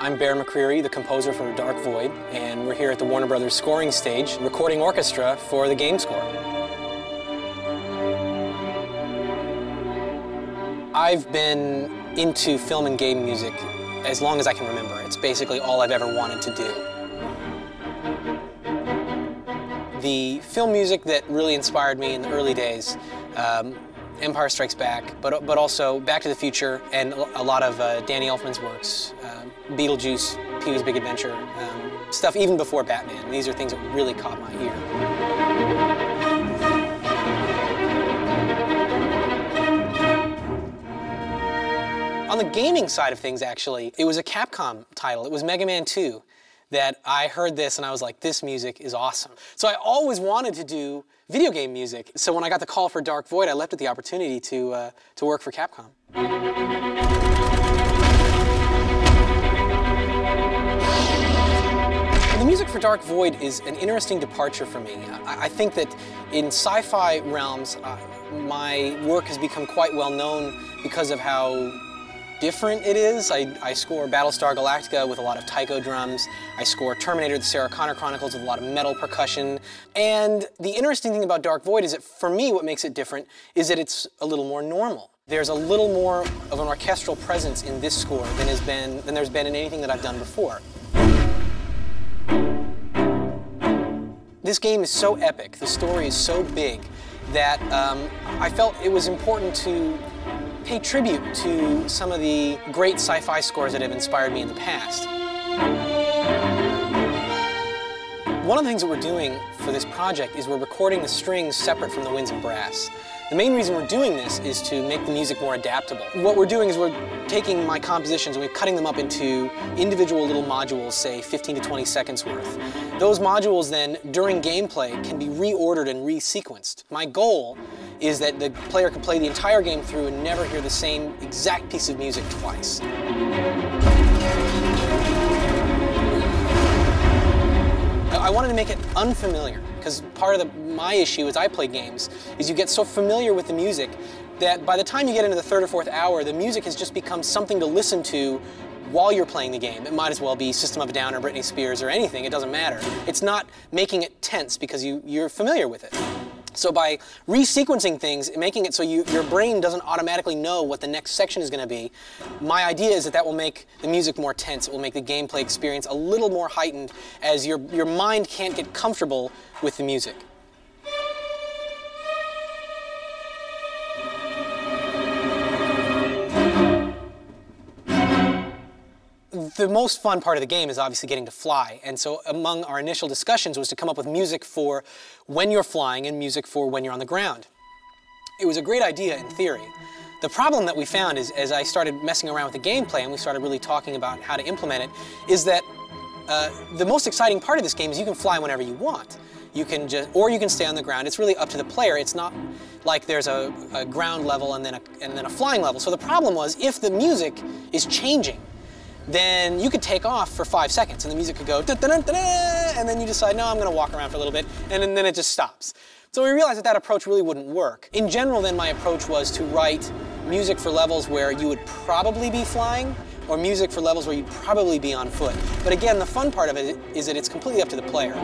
I'm McCreary, the composer for Dark Void, and we're here at the Warner Brothers scoring stage, recording orchestra for the game score. I've been into film and game music as long as I can remember. It's basically all I've ever wanted to do. The film music that really inspired me in the early days, Empire Strikes Back, but also Back to the Future and a lot of Danny Elfman's works, Beetlejuice, Pee-wee's Big Adventure, stuff even before Batman. These are things that really caught my ear. On the gaming side of things, actually, it was a Capcom title. It was Mega Man 2 that I heard this and I was like, this music is awesome. So I always wanted to do video game music. So when I got the call for Dark Void, I leapt at the opportunity to work for Capcom. The music for Dark Void is an interesting departure for me. I think that in sci-fi realms, my work has become quite well known because of how different it is. I score Battlestar Galactica with a lot of taiko drums. I score Terminator, the Sarah Connor Chronicles with a lot of metal percussion. And the interesting thing about Dark Void is that, for me, what makes it different is that it's a little more normal. There's a little more of an orchestral presence in this score than there's been in anything that I've done before. This game is so epic, the story is so big, that I felt it was important to pay tribute to some of the great sci-fi scores that have inspired me in the past. One of the things that we're doing for this project is we're recording the strings separate from the winds and brass. The main reason we're doing this is to make the music more adaptable. What we're doing is we're taking my compositions and we're cutting them up into individual little modules, say 15 to 20 seconds worth. Those modules then, during gameplay, can be reordered and resequenced. My goal is that the player can play the entire game through and never hear the same exact piece of music twice. I wanted to make it unfamiliar, because part of my issue as I play games is you get so familiar with the music that by the time you get into the third or fourth hour, the music has just become something to listen to while you're playing the game. It might as well be System of a Down or Britney Spears or anything, it doesn't matter. It's not making it tense because you're familiar with it. So by resequencing things, making it so your brain doesn't automatically know what the next section is going to be, my idea is that will make the music more tense. It will make the gameplay experience a little more heightened as your mind can't get comfortable with the music. The most fun part of the game is obviously getting to fly, and so among our initial discussions was to come up with music for when you're flying and music for when you're on the ground. It was a great idea in theory. The problem that we found is, as I started messing around with the gameplay and we started really talking about how to implement it, is that the most exciting part of this game is you can fly whenever you want. Or you can stay on the ground. It's really up to the player. It's not like there's a ground level and then a flying level. So the problem was, if the music is changing, then you could take off for 5 seconds and the music could go da-da-da-da-da, and then you decide, no, I'm going to walk around for a little bit, and then it just stops. So we realized that approach really wouldn't work. In general, then, my approach was to write music for levels where you would probably be flying, or music for levels where you'd probably be on foot. But again, the fun part of it is that it's completely up to the player.